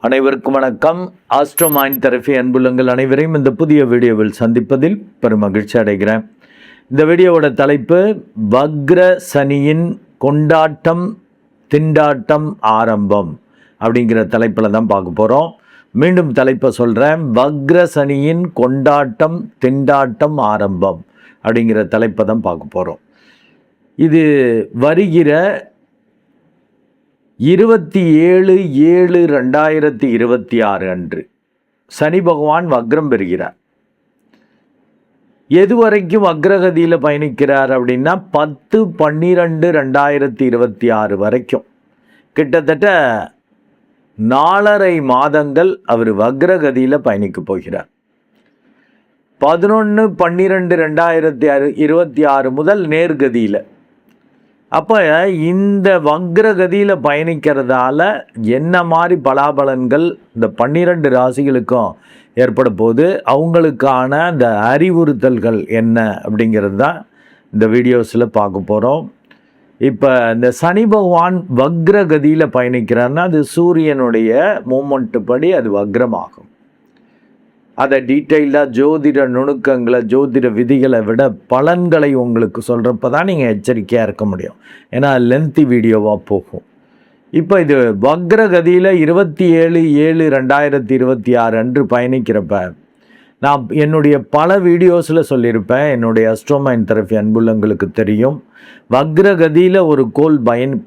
அனைவருக்கும் வணக்கம். Astro mind therapy அன்புள்ளங்கள் அனைவரையும் இந்த புதிய வீடியோவில் சந்திப்பதில் பெரும் மகிழ்ச்சி அடைகிறேன். இந்த வீடியோவோட தலைப்பு வக்ர சனியின் கொண்டாட்டம் திண்டாட்டம் ஆரம்பம் அப்படிங்கிற தலைப்பில் தான் பார்க்க போகிறோம். மீண்டும் தலைப்பை சொல்கிறேன். வக்ர சனியின் கொண்டாட்டம் திண்டாட்டம் ஆரம்பம் அப்படிங்கிற தலைப்பை தான் பார்க்க போகிறோம். இது வருகிற 27/7/2026 அன்று சனி பகவான் வக்ரம் பெறுகிறார். எதுவரைக்கும் வக்ரகதியில் பயணிக்கிறார் அப்படின்னா 10/12/2026 வரைக்கும், கிட்டத்தட்ட 4.5 மாதங்கள் அவர் வக்ரகதியில் பயணிக்க போகிறார். 11/12/2026 முதல் நேர்கதியில். அப்போ இந்த வக்ரகதியில் பயணிக்கிறதால என்ன மாதிரி பலாபலன்கள் இந்த 12 ராசிகளுக்கும் ஏற்பட போது, அவங்களுக்கான இந்த அறிவுறுத்தல்கள் என்ன அப்படிங்கிறது தான் இந்த வீடியோஸில் பார்க்க போகிறோம். இப்போ இந்த சனி பகவான் வக்ரகதியில் பயணிக்கிறாருன்னா அது சூரியனுடைய மூமெண்ட்டு படி அது வக்ரமாகும். அதை டீட்டெயிலாக ஜோதிட நுணுக்கங்களை ஜோதிட விதிகளை விட பலன்களை உங்களுக்கு சொல்கிறப்ப தான் நீங்கள் எச்சரிக்கையாக இருக்க முடியும். ஏன்னா லென்த்தி வீடியோவாக போகும். இப்போ இது வக்ரகதியில் 27/7/2026 அன்று பயணிக்கிறப்ப நான் என்னுடைய பல வீடியோஸில் சொல்லியிருப்பேன். என்னுடைய ஆஸ்ட்ரோ மைண்ட் தெரபி அன்புள்ளங்களுக்கு தெரியும். வக்ரகதியில் ஒரு கோள்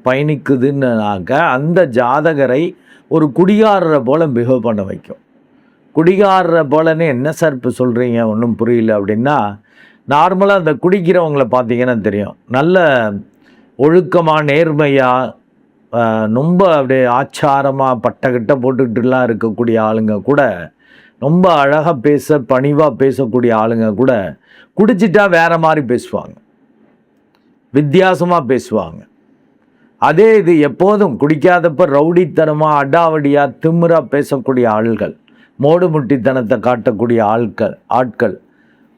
பயணிக்குதுன்னாக்க அந்த ஜாதகரை ஒரு குடிகாரரை போல் பிஹேவ் பண்ண வைக்கும். குடிகாரர போலன்னு என்ன சார் இப்போ சொல்கிறீங்க, ஒன்றும் புரியல அப்படின்னா, நார்மலாக அந்த குடிக்கிறவங்கள பார்த்தீங்கன்னா தெரியும். நல்ல ஒழுக்கமாக நேர்மையாக ரொம்ப அப்படியே ஆச்சாரமாக பட்டக்கிட்ட போட்டுக்கிட்டுலாம் இருக்கக்கூடிய ஆளுங்க கூட, ரொம்ப அழகாக பணிவாக பேசக்கூடிய ஆளுங்க கூட குடிச்சிட்டா வேறு மாதிரி பேசுவாங்க, வித்தியாசமாக பேசுவாங்க. அதே இது எப்போதும் குடிக்காதப்ப ரவுடித்தனமாக அடாவடியாக திமிராக பேசக்கூடிய ஆள்கள், மோடு முட்டித்தனத்தை காட்டக்கூடிய ஆட்கள்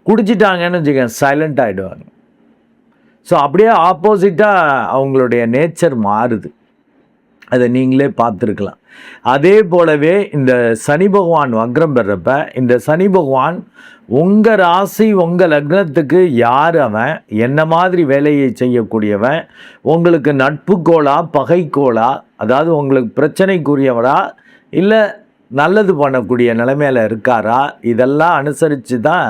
குடிச்சிட்டாங்கன்னு வச்சுக்க சைலண்ட் ஆகிடுவாங்க. ஸோ அப்படியே ஆப்போசிட்டாக அவங்களுடைய நேச்சர் மாறுது. அதை நீங்களே பார்த்துருக்கலாம். அதே போலவே இந்த சனி பகவான் வக்ரம் பெறப்ப, இந்த சனி பகவான் உங்கள் ராசி உங்கள் லக்னத்துக்கு யார், அவன் என்ன மாதிரி வேலையை செய்யக்கூடியவன், உங்களுக்கு நட்புக்கோளா பகைக்கோளா, அதாவது உங்களுக்கு பிரச்சனைக்குரியவரா இல்லை நல்லது பண்ணக்கூடிய நிலைமையில் இருக்காரா, இதெல்லாம் அனுசரித்து தான்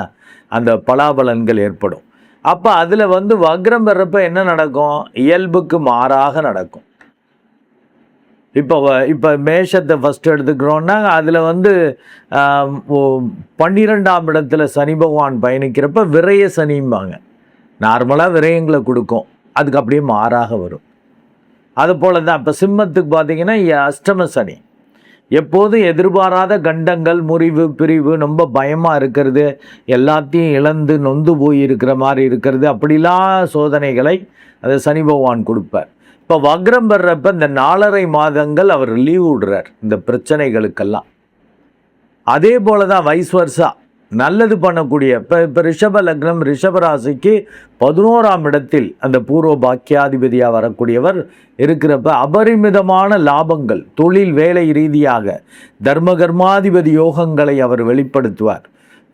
அந்த பலாபலன்கள் ஏற்படும். அப்போ அதில் வக்ரம் பெறப்ப என்ன நடக்கும், இயல்புக்கு மாறாக நடக்கும். இப்போ மேஷத்தை ஃபஸ்ட்டு எடுத்துக்கிறோன்னா அதில் 12ஆம் இடத்துல சனி பகவான் பயணிக்கிறப்ப விரய சனிம்பாங்க. நார்மலாக விரயங்களை கொடுக்கும், அதுக்கு அப்படியே மாறாக வரும். அது போல தான் இப்போ சிம்மத்துக்கு பார்த்தீங்கன்னா அஷ்டம சனி, எப்போதும் எதிர்பாராத கண்டங்கள், முறிவு, பிரிவு, ரொம்ப பயமாக இருக்கிறது, எல்லாத்தையும் இழந்து நொந்து போய் இருக்கிற மாதிரி இருக்கிறது, அப்படிலாம் சோதனைகளை அது சனி பகவான் கொடுப்பார். இப்போ வக்ரம் பெறப்ப இந்த 4.5 மாதங்கள் அவர் லீவ் விடுறார் இந்த பிரச்சனைகளுக்கெல்லாம். அதே போல தான் வைஸ் வர்சா நல்லது பண்ணக்கூடிய இப்போ ரிஷப லக்னம் ரிஷப ராசிக்கு 11ஆம் இடத்தில் அந்த பூர்வ பாக்கியாதிபதியாக வரக்கூடியவர் இருக்கிறப்ப அபரிமிதமான லாபங்கள், தொழில் வேலை ரீதியாக தர்மகர்மாதிபதி யோகங்களை அவர் வெளிப்படுத்துவார்.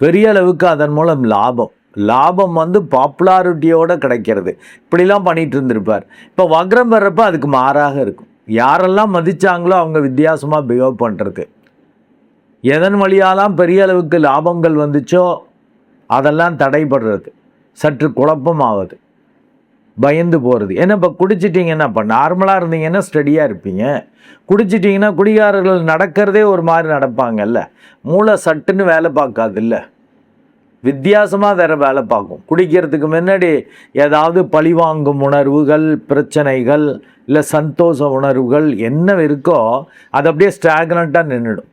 பெரிய அளவுக்கு அதன் மூலம் லாபம் பாப்புலாரிட்டியோடு கிடைக்கிறது. இப்படிலாம் பண்ணிகிட்டு இருந்திருப்பார். இப்போ வக்ரம் வர்றப்ப அதுக்கு மாறாக இருக்கும். யாரெல்லாம் மதித்தாங்களோ அவங்க வித்தியாசமாக பிஹேவ் பண்ணுறது, எதன் வழியாலாம் பெரிய அளவுக்கு லாபங்கள் வந்துச்சோ அதெல்லாம் தடைபடுறது, சற்று குழப்பமாவது, பயந்து போகிறது. ஏன்னா இப்போ குடிச்சிட்டிங்கன்னா, இப்போ நார்மலாக இருந்தீங்கன்னா ஸ்டடியாக இருப்பீங்க. குடிச்சிட்டிங்கன்னா குடிகாரர்கள் நடக்கிறதே ஒரு மாதிரி நடப்பாங்கல்ல, மூளை சட்டுன்னு வேலை பார்க்காது, இல்லை வித்தியாசமாக வேறு வேலை பார்க்கும். குடிக்கிறதுக்கு முன்னாடி ஏதாவது பழிவாங்கும் உணர்வுகள், பிரச்சனைகள், இல்லை சந்தோஷ உணர்வுகள் என்ன இருக்கோ அது அப்படியே ஸ்டாக்னண்ட்டாக நின்றுடும்.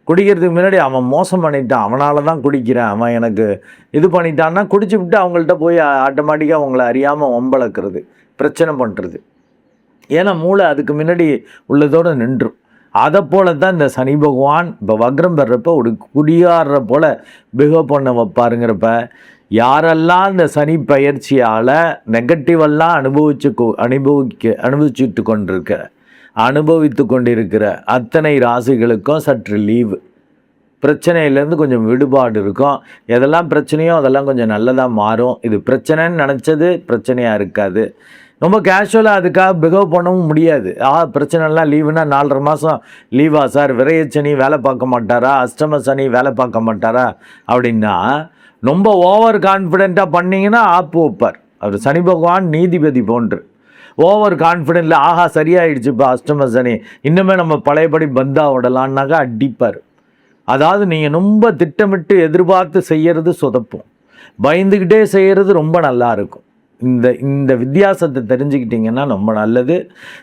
குடிக்கிறதுக்கு முன்னாடி அவன் மோசம் பண்ணிட்டான், அவனால தான் குடிக்கிறேன், அவன் எனக்கு இது பண்ணிட்டான்னா குடிச்சு விட்டு அவங்கள்ட்ட போய் ஆட்டோமேட்டிக்காக அவங்கள அறியாமல் வம்பளக்கிறது, பிரச்சனை பண்ணுறது. ஏன்னா மூளை அதுக்கு முன்னாடி உள்ளதோடு நின்றும். அதை போல தான் இந்த சனி பகவான் இப்போ வக்ரம் பெறப்போ ஒரு குடியாடுற போல் பிஹேவ் பண்ண வைப்பாருங்கிறப்ப, யாரெல்லாம் இந்த சனி பயிற்சியால் நெகட்டிவெல்லாம் அனுபவிச்சுட்டு கொண்டிருக்க அனுபவித்து கொண்டிருக்கிற அத்தனை ராசிகளுக்கும் சற்று லீவு, பிரச்சனையிலேருந்து கொஞ்சம் விடுபாடு இருக்கும். எதெல்லாம் பிரச்சனையோ அதெல்லாம் கொஞ்சம் நல்லதாக மாறும். இது பிரச்சனைன்னு நினச்சது பிரச்சனையாக இருக்காது. ரொம்ப கேஷுவலாக அதுக்காக பிஹேவ் பண்ணவும் முடியாது. பிரச்சனைலாம் லீவுனா 4.5 மாதம் லீவா சார், விரையச்சனி வேலை பார்க்க மாட்டாரா, அஷ்டம சனி வேலை பார்க்க மாட்டாரா அப்படின்னா ரொம்ப ஓவர் கான்ஃபிடெண்ட்டாக பண்ணிங்கன்னா ஆப்பு வைப்பார். அவர் சனி பகவான் நீதிபதி போன்று. ஓவர் கான்ஃபிடென்ட்டில் சரியாயிடுச்சு இப்போ அஷ்டம சனி, இன்னுமே நம்ம பழையபடி பந்தா விடலான்னாக்கா அடிப்பார். அதாவது நீங்கள் ரொம்ப திட்டமிட்டு எதிர்பார்த்து செய்கிறது சொதப்பும், பயந்துக்கிட்டே செய்கிறது ரொம்ப நல்லா இருக்கும். இந்த வித்தியாசத்தை தெரிஞ்சுக்கிட்டிங்கன்னா ரொம்ப நல்லது.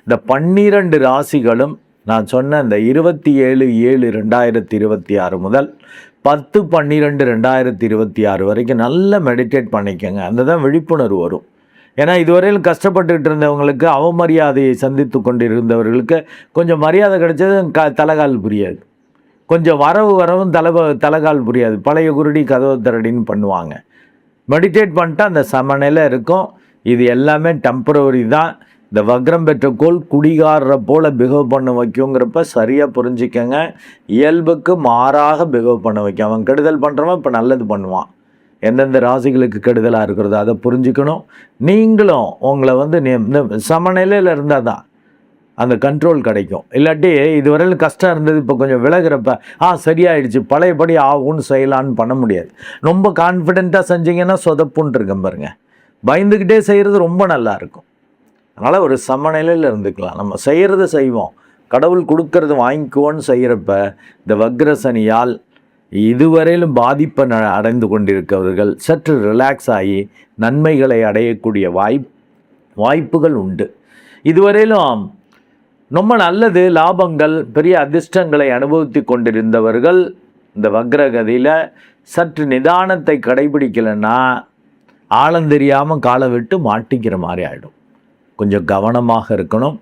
இந்த 12 ராசிகளும் நான் சொன்ன இந்த 27/7/2026 முதல் 10/12/2026 வரைக்கும் நல்லா மெடிடேட் பண்ணிக்கோங்க. அந்த தான் விழிப்புணர்வு வரும். ஏன்னா இதுவரையில் கஷ்டப்பட்டுக்கிட்டு இருந்தவங்களுக்கு, அவமரியாதையை சந்தித்து கொண்டிருந்தவர்களுக்கு கொஞ்சம் மரியாதை கிடைச்சது தலைகால் புரியாது. கொஞ்சம் வரவும் தலைகால் புரியாது. பழைய குருடி கதவு திரடின்னு பண்ணுவாங்க. மெடிடேட் பண்ணிட்டா அந்த சமநிலை இருக்கும். இது எல்லாமே டெம்பரவரி தான். இந்த வக்ரம் பெற்ற கோள் குடிகாரரை போல் பிஹேவ் பண்ண வைக்குங்கிறப்ப சரியாக புரிஞ்சுக்கங்க. இயல்புக்கு மாறாக பிஹேவ் பண்ண வைக்கும். அவன் கெடுதல் பண்ணுறவன் இப்போ நல்லது பண்ணுவான். எந்தெந்த ராசிகளுக்கு கெடுதலாக இருக்கிறதோ அதை புரிஞ்சுக்கணும். நீங்களும் உங்களை இந்த சமநிலையில் இருந்தால் தான் அந்த கண்ட்ரோல் கிடைக்கும். இல்லாட்டி இதுவரையில் கஷ்டம் இருந்தது இப்போ கொஞ்சம் விலகிறப்ப சரியாயிடுச்சு பழையபடி ஆகும்னு செய்யலான்னு பண்ண முடியாது. ரொம்ப கான்ஃபிடெண்ட்டாக செஞ்சீங்கன்னா சொதப்புன்னு இருக்கேன் பாருங்க. பயந்துக்கிட்டே செய்கிறது ரொம்ப நல்லா இருக்கும். அதனால் ஒரு சமநிலையில் இருந்துக்கலாம். நம்ம செய்கிறத செய்வோம், கடவுள் கொடுக்கறது வாங்கிக்குவோன்னு செய்கிறப்ப இந்த வக்ரசனியால் இதுவரையிலும் பாதிப்பை அடைந்து கொண்டிருக்கிறவர்கள் சற்று ரிலாக்ஸ் ஆகி நன்மைகளை அடையக்கூடிய வாய்ப்புகள் உண்டு. இதுவரையிலும் ரொம்ப நல்லது, லாபங்கள், பெரிய அதிர்ஷ்டங்களை அனுபவித்து கொண்டிருந்தவர்கள் இந்த வக்ரகதியில் சற்று நிதானத்தை கடைபிடிக்கலைன்னா ஆழந்தெரியாமல் காலை விட்டு மாட்டிக்கிற மாதிரி ஆகிடும். கொஞ்சம் கவனமாக இருக்கணும்.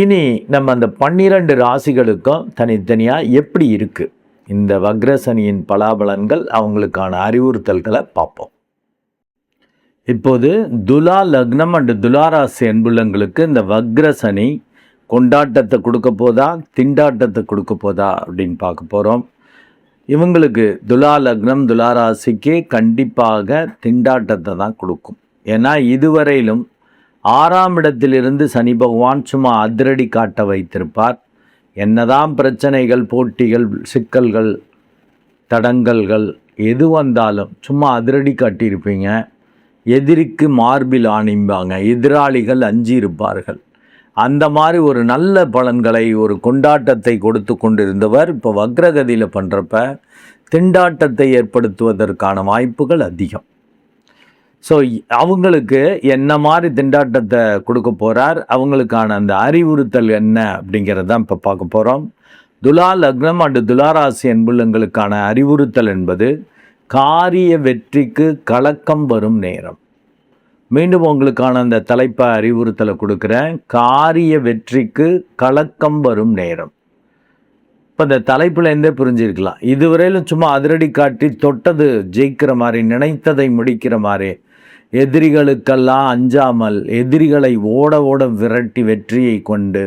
இனி நம்ம அந்த 12 ராசிகளுக்கும் தனித்தனியாக எப்படி இருக்குது இந்த வக்ரசனியின் பலாபலன்கள், அவங்களுக்கான அறிவுறுத்தல்களை பார்ப்போம். இப்போது துலா லக்னம் அண்டு துலாராசி அன்புள்ளங்களுக்கு இந்த வக்ரசனி கொண்டாட்டத்தை கொடுக்க போதா, திண்டாட்டத்தை கொடுக்க போதா அப்படின்னு பார்க்க போகிறோம். இவங்களுக்கு துலா லக்னம் துலாராசிக்கு கண்டிப்பாக திண்டாட்டத்தை தான் கொடுக்கும். ஏன்னா இதுவரையிலும் 6ஆம் இடத்திலிருந்து சனி பகவான் சும்மா அதிரடி காட்ட வைத்திருப்பார். என்னதான் பிரச்சனைகள், போட்டிகள், சிக்கல்கள், தடங்கல்கள் எது வந்தாலும் சும்மா அதிரடி காட்டியிருப்பீங்க. எதிரிக்கு மார்பில் ஆணிம்பாங்க, எதிராளிகள் அஞ்சி இருப்பார்கள். அந்த மாதிரி ஒரு நல்ல பலன்களை, ஒரு கொண்டாட்டத்தை கொடுத்து கொண்டிருந்தவர் இப்போ வக்ரகதியில் பண்ணுறப்ப திண்டாட்டத்தை ஏற்படுத்துவதற்கான வாய்ப்புகள் அதிகம். ஸோ அவங்களுக்கு என்ன மாதிரி திண்டாட்டத்தை கொடுக்க போகிறார், அவங்களுக்கான அந்த அறிவுறுத்தல் என்ன அப்படிங்கிறது தான் இப்போ பார்க்க போகிறோம். துலா லக்னம் அண்டு துலாராசி அன்புள்ளங்களுக்கான அறிவுறுத்தல் என்பது காரிய வெற்றிக்கு கலக்கம் வரும் நேரம். மீண்டும் உங்களுக்கான அந்த தலைப்பை அறிவுறுத்தலை கொடுக்குறேன். காரிய வெற்றிக்கு கலக்கம் வரும் நேரம். இப்போ இந்த தலைப்புலேருந்தே புரிஞ்சிருக்கலாம். இதுவரையிலும் சும்மா அதிரடி காட்டி தொட்டது ஜெயிக்கிற மாதிரி, நினைத்ததை முடிக்கிற மாதிரி, எதிரிகளுக்கெல்லாம் அஞ்சாமல் எதிரிகளை ஓட ஓட விரட்டி வெற்றியை கொண்டு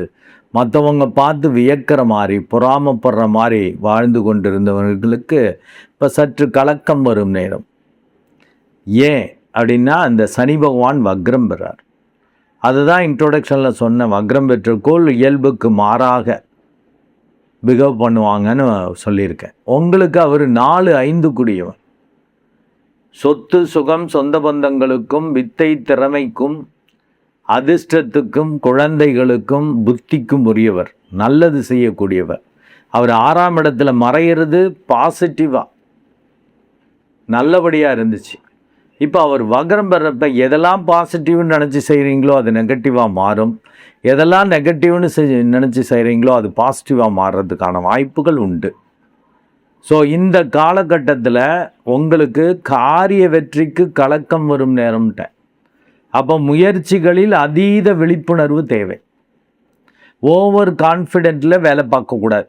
மற்றவங்க பார்த்து வியக்கிற மாதிரி, பொறாமப்படுற மாதிரி வாழ்ந்து கொண்டிருந்தவர்களுக்கு இப்போ சற்று கலக்கம் வரும் நேரம். ஏன் அப்படின்னா அந்த சனி பகவான் வக்ரம் பெறார். அதுதான் இன்ட்ரோடக்ஷனில் சொன்ன, வக்ரம் பெற்ற கோள் இயல்புக்கு மாறாக பிஹேவ் பண்ணுவாங்கன்னு சொல்லியிருக்கேன். உங்களுக்கு அவர் 4-5 கூடியவன். சொத்து சுகம் சொந்த பந்தங்களுக்கும் வித்தை திறமைக்கும் அதிர்ஷ்டத்துக்கும் குழந்தைகளுக்கும் புத்திக்கும் உரியவர், நல்லது செய்யக்கூடியவர். அவர் 6ஆம் இடத்துல மறையிறது பாசிட்டிவாக நல்லபடியாக இருந்துச்சு. இப்போ அவர் வக்ரம் பெறப்ப எதெல்லாம் பாசிட்டிவ்னு நினச்சி செய்கிறீங்களோ அது நெகட்டிவாக மாறும், எதெல்லாம் நெகட்டிவ்னு நினச்சி செய்கிறீங்களோ அது பாசிட்டிவாக மாறுறதுக்கான வாய்ப்புகள் உண்டு. ஸோ இந்த காலகட்டத்தில் உங்களுக்கு காரிய வெற்றிக்கு கலக்கம் வரும் நேரம்ட்ட. அப்போ முயற்சிகளில் அதீத விழிப்புணர்வு தேவை. ஓவர் கான்ஃபிடென்ட்டில் வேலை பார்க்கக்கூடாது,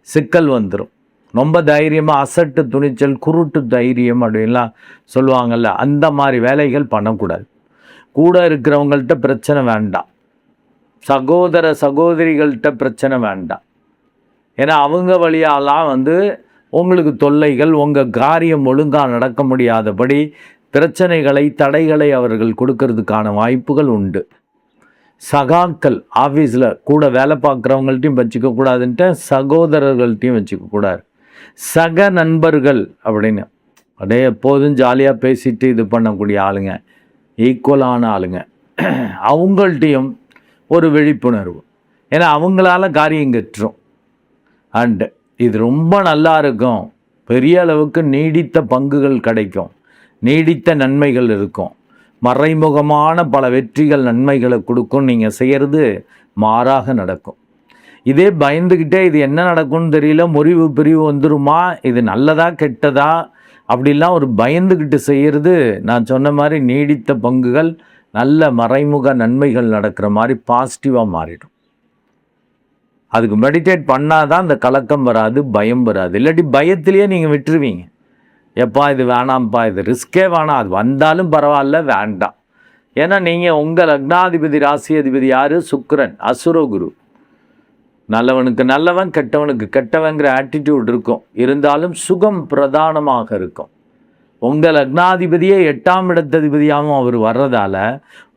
சிக்கல் வந்துடும். ரொம்ப தைரியமாக அசட்டு துணிச்சல், குருட்டு தைரியம் அப்படின்லாம் சொல்லுவாங்கள்ல, அந்த மாதிரி வேலைகள் பண்ணக்கூடாது. கூட இருக்கிறவங்கள்ட்ட பிரச்சனை வேண்டாம். சகோதர சகோதரிகள்கிட்ட பிரச்சனை வேண்டாம். ஏன்னா அவங்க வழியாலாம் உங்களுக்கு தொல்லைகள், உங்கள் காரியம் ஒழுங்காக நடக்க முடியாதபடி பிரச்சனைகளை, தடைகளை அவர்கள் கொடுக்கறதுக்கான வாய்ப்புகள் உண்டு. சகாக்கள், ஆஃபீஸில் கூட வேலை பார்க்குறவங்கள்ட்டையும் வச்சுக்கக்கூடாதுன்ட்டு சகோதரர்கள்ட்டையும் வச்சுக்கக்கூடாது. சக நண்பர்கள் அப்படின்னு அப்படியே எப்போதும் ஜாலியாக பேசிட்டு இது பண்ணக்கூடிய ஆளுங்க, ஈக்குவலான ஆளுங்க, அவங்கள்ட்டையும் ஒரு விழிப்புணர்வு. ஏன்னா அவங்களால காரியம் கட்டுரும். அண்டு இது ரொம்ப நல்லா இருக்கும், பெரிய அளவுக்கு நீடித்த பங்குகள் கிடைக்கும், நீடித்த நன்மைகள் இருக்கும், மறைமுகமான பல வெற்றிகள் நன்மைகளை கொடுக்கும். நீங்கள் செய்கிறது மாறாக நடக்கும். இதே பயந்துக்கிட்டே இது என்ன நடக்கும்னு தெரியல, முறிவு பிரிவு வந்துருமா, இது நல்லதா கெட்டதா அப்படிலாம் ஒரு பயந்துக்கிட்டு செய்கிறது, நான் சொன்ன மாதிரி நீடித்த பங்குகள், நல்ல மறைமுக நன்மைகள் நடக்கிற மாதிரி பாசிட்டிவாக மாறிடும். அதுக்கு மெடிடேட் பண்ணாதான் அந்த கலக்கம் வராது, பயம் வராது. இல்லாட்டி பயத்திலேயே நீங்கள் விட்டுருவீங்க. எப்பா இது வேணாம்ப்பா, இது ரிஸ்கே வேணாம், அது வந்தாலும் பரவாயில்ல, வேண்டாம். ஏன்னா நீங்கள் உங்கள் லக்னாதிபதி ராசி அதிபதி யார்? சுக்கிரன், அசுரகுரு. நல்லவனுக்கு நல்லவன், கெட்டவனுக்கு கெட்டவங்கிற ஆட்டிடியூட் இருக்கும். இருந்தாலும் சுகம் பிரதானமாக இருக்கும். உங்கள் லக்னாதிபதியே 8ஆம் இடத்ததிபதியாகவும் அவர் வர்றதால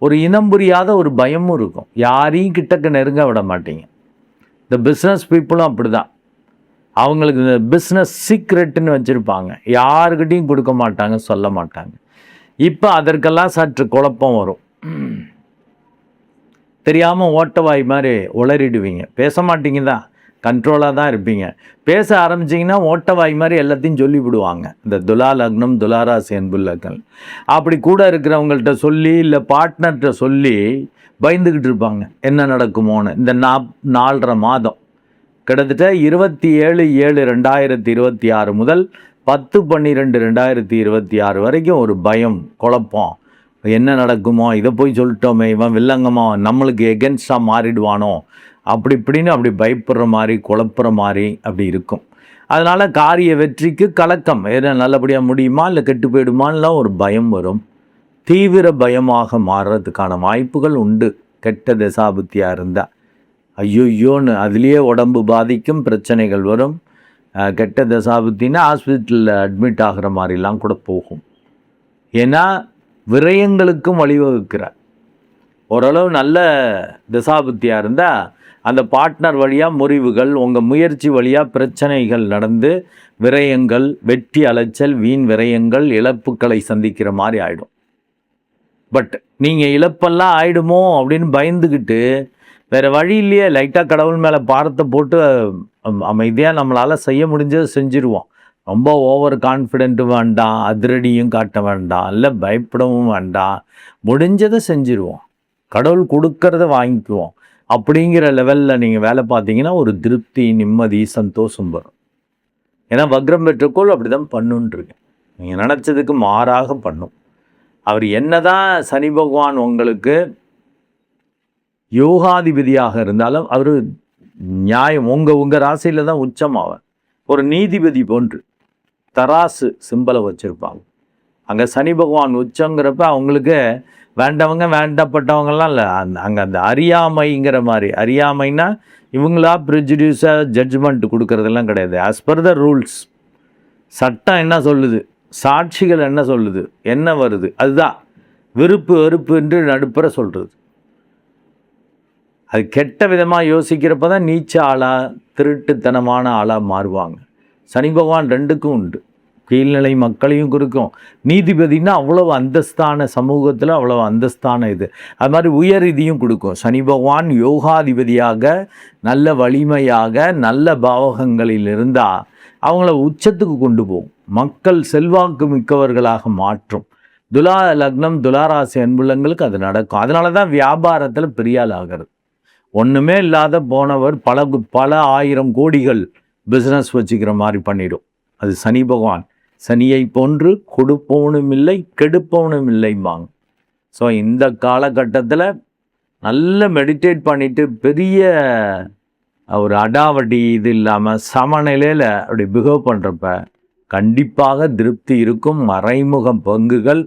ஒரு இனம் புரியாத ஒரு பயமும் இருக்கும். யாரையும் கிட்டக்க நெருங்க விட மாட்டீங்க. இந்த பிஸ்னஸ் பீப்புளும் அப்படி தான். அவங்களுக்கு இந்த பிஸ்னஸ் சீக்ரெட்டுன்னு வச்சுருப்பாங்க, யாருக்கிட்டையும் கொடுக்க மாட்டாங்க, சொல்ல மாட்டாங்க. இப்போ அதற்கெல்லாம் சற்று குழப்பம் வரும். தெரியாமல் ஓட்டவாய் மாதிரி உளறிடுவீங்க. பேச மாட்டீங்க தான், கண்ட்ரோலாக தான் இருப்பீங்க. பேச ஆரம்பிச்சிங்கன்னா ஓட்டவாய் மாதிரி எல்லாத்தையும் சொல்லிவிடுவாங்க. இந்த துலா லக்னம், துலாராசி அன்புள்ளங்கள் அப்படி கூட இருக்கிறவங்கள்ட்ட சொல்லி, இல்லை பார்ட்னர்கிட்ட சொல்லி பயந்துக்கிட்டு இருப்பாங்க என்ன நடக்குமோன்னு. இந்த 4.5 மாதம் கிட்டத்தட்ட 27/7/2026 முதல் 10/12/2026 வரைக்கும் ஒரு பயம், குழப்பம், என்ன நடக்குமோ, இதை போய் சொல்லிட்டோமே, இவன் வில்லங்கமோ, நம்மளுக்கு எகென்ஸ்டாக மாறிடுவானோ, அப்படி இப்படின்னு அப்படி பயப்படுற மாதிரி, குழப்புற மாதிரி அப்படி இருக்கும். அதனால் காரிய வெற்றிக்கு கலக்கம், ஏன்னா நல்லபடியாக முடியுமா இல்லை கெட்டு போயிடுமான்லாம் ஒரு பயம் வரும். தீவிர பயமாக மாறுறதுக்கான வாய்ப்புகள் உண்டு. கெட்ட தசாபுத்தியாக இருந்தால் ஐயோன்னு அதுலேயே உடம்பு பாதிக்கும், பிரச்சனைகள் வரும். கெட்ட தசாபுத்தின்னா ஹாஸ்பிட்டலில் அட்மிட் ஆகிற மாதிரிலாம் கூட போகும். ஏன்னா விரயங்களுக்கும் வழிவகுக்கிறார். ஓரளவு நல்ல தசாபுத்தியாக இருந்தால் அந்த பார்ட்னர் வழியாக முறிவுகள், உங்கள் முயற்சி வழியாக பிரச்சனைகள் நடந்து விரயங்கள், வெற்றி அலைச்சல், வீண் விரயங்கள், இழப்புக்களை சந்திக்கிற மாதிரி ஆகிடும். பட் நீங்கள் இழப்பெல்லாம் ஆகிடுமோ அப்படின்னு பயந்துக்கிட்டு வேறு வழி இல்லையே, லைட்டாக கடவுள் மேலே பாரத்தை போட்டு அமைதியாக நம்மளால் செய்ய முடிஞ்சதை செஞ்சுருவோம். ரொம்ப ஓவர் கான்ஃபிடென்ட்டு வேண்டாம், அதிரடியும் காட்ட வேண்டாம், இல்லை பயப்படவும் வேண்டாம், முடிஞ்சதை செஞ்சுருவோம், கடவுள் கொடுக்கறத வாங்கிக்குவோம் அப்படிங்கிற லெவலில் நீங்கள் வேலை பார்த்தீங்கன்னா ஒரு திருப்தி, நிம்மதி, சந்தோஷம் வரும். ஏன்னா வக்ரம் பெற்றக்கோள் அப்படி தான் பண்ணுன்ட்ருக்கேன். நீங்கள் நினச்சதுக்கு மாறாக பண்ணும். அவர் என்னதான் சனி பகவான் உங்களுக்கு யோகாதிபதியாக இருந்தாலும் அவர் நியாயம், உங்கள் ராசியில் தான் உச்சமாவார். ஒரு நீதிபதி போன்று தராசு சிம்பலை வச்சுருப்பாங்க. அங்கே சனி பகவான் உச்சங்கிறப்ப அவங்களுக்கு வேண்டவங்க வேண்டப்பட்டவங்கலாம் இல்லை, அங்கே அந்த அறியாமைங்கிற மாதிரி. அறியாமைன்னா இவங்களா ப்ரிஜுடியூஸாக ஜட்ஜ்மெண்ட் கொடுக்கறதெல்லாம் கிடையாது. ஆஸ் பர் த ரூல்ஸ், சட்டம் என்ன சொல்லுது, சாட்சிகள் என்ன சொல்லுது, என்ன வருது, அதுதான் விருப்பு வெறுப்பு என்று நடுப்புற சொல்கிறது. அது கெட்ட விதமாக யோசிக்கிறப்ப தான் நீச்ச ஆளாக, திருட்டுத்தனமான ஆளாக மாறுவாங்க. சனி பகவான் 2க்கும் உண்டு. கீழ்நிலை மக்களையும் கொடுக்கும். நீதிபதினா அவ்வளவு அந்தஸ்தான சமூகத்தில், அவ்வளவு அந்தஸ்தான இது. அது மாதிரி உயர் இதையும் கொடுக்கும். சனி பகவான் யோகாதிபதியாக நல்ல வலிமையாக நல்ல பாவகங்களில் இருந்தால் அவங்கள உச்சத்துக்கு கொண்டு போகும், மக்கள் செல்வாக்கு மிக்கவர்களாக மாற்றும். துலா லக்னம், துலாராசி அன்புள்ளங்களுக்கு அது நடக்கும். அதனால தான் வியாபாரத்தில் பெரிய ஆள் ஆகிறது. ஒன்றுமே இல்லாத போனவர் பல 1000 கோடிகள் பிஸ்னஸ் வச்சுக்கிற மாதிரி பண்ணிடும். அது சனி பகவான். சனியை போன்று கொடுப்பவனும் இல்லை, கெடுப்பவனும் இல்லைம்பாங்க. ஸோ இந்த காலகட்டத்தில் நல்ல மெடிடேட் பண்ணிவிட்டு பெரிய ஒரு அடாவடி இது இல்லாமல் சமநிலையில் அப்படி பிஹேவ் பண்ணுறப்ப கண்டிப்பாக திருப்தி இருக்கும். மறைமுக பங்குகள்,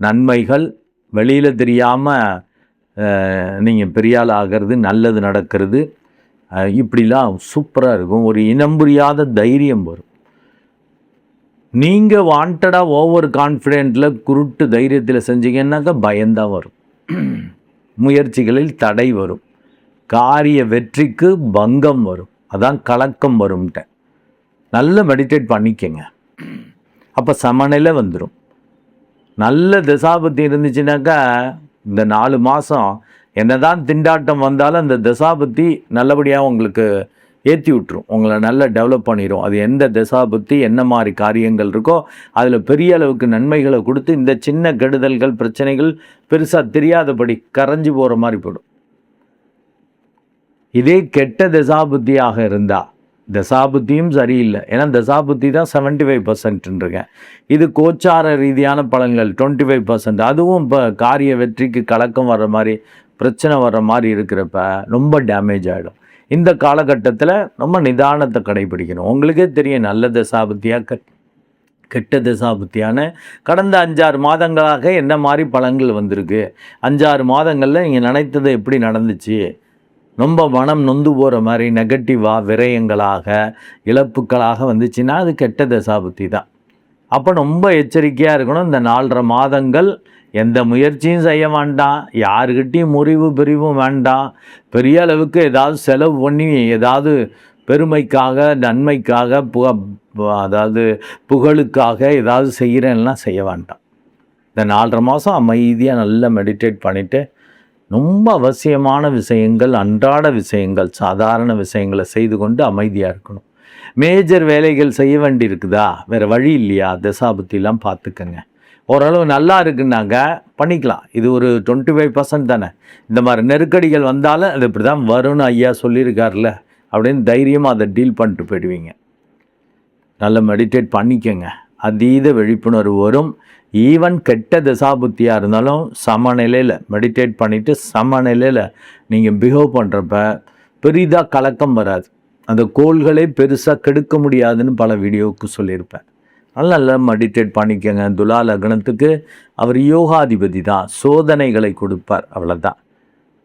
நன்மைகள் வெளியில் தெரியாமல் நீங்கள் பெரிய ஆள் ஆகிறது, நல்லது நடக்கிறது, இப்படிலாம் சூப்பராக இருக்கும். ஒரு இனம் புரியாத தைரியம் வரும். நீங்கள் வாண்டடாக ஓவர் கான்ஃபிடென்ட்டில் குருட்டு தைரியத்தில் செஞ்சீங்கன்னாக்கா பயம்தான் வரும். முயற்சிகளில் தடை வரும், காரிய வெற்றிக்கு பங்கம் வரும், அதான் கலக்கம் வரும்ட்ட. நல்ல மெடிடேட் பண்ணிக்கங்க, அப்போ சமநிலை வந்துடும். நல்ல தசாபத்தி இருந்துச்சுனாக்கா இந்த 4 மாதம் என்னதான் திண்டாட்டம் வந்தாலும் அந்த தசாபத்தி நல்லபடியாக உங்களுக்கு ஏற்றி விட்டுரும், உங்களை நல்லா டெவலப் பண்ணிடும். அது எந்த தசாபத்தி என்ன மாதிரி காரியங்கள் இருக்கோ அதில் பெரிய அளவுக்கு நன்மைகளை கொடுத்து இந்த சின்ன கெடுதல்கள் பிரச்சனைகள் பெருசாக தெரியாதபடி கரைஞ்சி போகிற மாதிரி போயிடும். இதே கெட்ட தசாபுத்தியாக இருந்தால், தசாபுத்தியும் சரியில்லை, ஏன்னா தசாபுத்தி தான் 75%. இது கோச்சார ரீதியான பலன்கள் 25%. அதுவும் இப்போ காரிய வெற்றிக்கு கலக்கம் வர்ற மாதிரி பிரச்சனை வர்ற மாதிரி இருக்கிறப்ப ரொம்ப டேமேஜ் ஆகிடும். இந்த காலகட்டத்தில் ரொம்ப நிதானத்தை கடைபிடிக்கணும். உங்களுக்கே தெரியும் நல்ல தசாபுத்தியாக கெட்ட தசாபுத்தியான கடந்த 5-6 மாதங்களாக என்ன மாதிரி பலன்கள் வந்திருக்கு, 5-6 மாதங்களில் நீங்கள் நினைத்தது எப்படி நடந்துச்சு, ரொம்ப மனம் நொந்து போகிற மாதிரி நெகட்டிவாக விரயங்களாக இழப்புக்களாக வந்துச்சுன்னா அது கெட்ட தசாபுத்தி தான். அப்போ ரொம்ப எச்சரிக்கையாக இருக்கணும். இந்த 4.5 மாதங்கள் எந்த முயற்சியும் செய்ய வேண்டாம், யாருக்கிட்டையும் முறிவு பிரிவும் வேண்டாம், பெரிய அளவுக்கு ஏதாவது செலவு பண்ணி ஏதாவது பெருமைக்காக நன்மைக்காக அதாவது புகழுக்காக ஏதாவது செய்கிறேன்லாம் செய்ய வேண்டாம். இந்த 4.5 மாதம் அமைதியாக நல்லா மெடிடேட் பண்ணிவிட்டு ரொம்ப அவசியமான விஷயங்கள், அன்றாட விஷயங்கள், சாதாரண விஷயங்களை செய்து கொண்டு அமைதியாக இருக்கணும். மேஜர் வேலைகள் செய்ய வேண்டி இருக்குதா, வேறு வழி இல்லையா, தசாபுத்திலாம் பார்த்துக்கங்க. ஓரளவு நல்லா இருக்குன்னாங்க பண்ணிக்கலாம். இது ஒரு 25% தானே. இந்த மாதிரி நெருக்கடிகள் வந்தாலும் அது இப்படி தான் வரும்னு ஐயா சொல்லியிருக்காருல்ல அப்படின்னு தைரியமாக அதை டீல் பண்ணிட்டு போயிடுவீங்க. நல்லா மெடிடேட் பண்ணிக்கங்க, அதீத விழிப்புணர்வு வரும். ஈவன் கெட்ட தசாபுத்தியாக இருந்தாலும் சமநிலையில் மெடிடேட் பண்ணிவிட்டு சமநிலையில் நீங்கள் பிஹேவ் பண்ணுறப்ப பெரிதாக கலக்கம் வராது. அந்த கோள்களே பெருசாக கெடுக்க முடியாதுன்னு பல வீடியோவுக்கு சொல்லியிருப்பேன். நல்லா மெடிடேட் பண்ணிக்கங்க. துலா லக்னத்துக்கு அவர் யோகாதிபதி தான், சோதனைகளை கொடுப்பார், அவ்வளோதான்.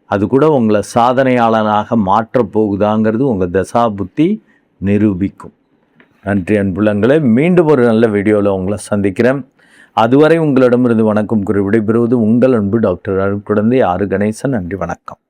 அது கூட உங்களை சாதனையாளனாக மாற்றப் போகுதாங்கிறது உங்கள் தசாபுத்தி நிரூபிக்கும். நன்றி அன்புள்ளங்களே, மீண்டும் ஒரு நல்ல வீடியோவில் உங்களை சந்திக்கிறேன். அதுவரை உங்களிடமிருந்து வணக்கம் கூறி விடைபெறுவது உங்கள் அன்பு டாக்டர் அருட்குழந்தை ஆறு கணேசன். நன்றி, வணக்கம்.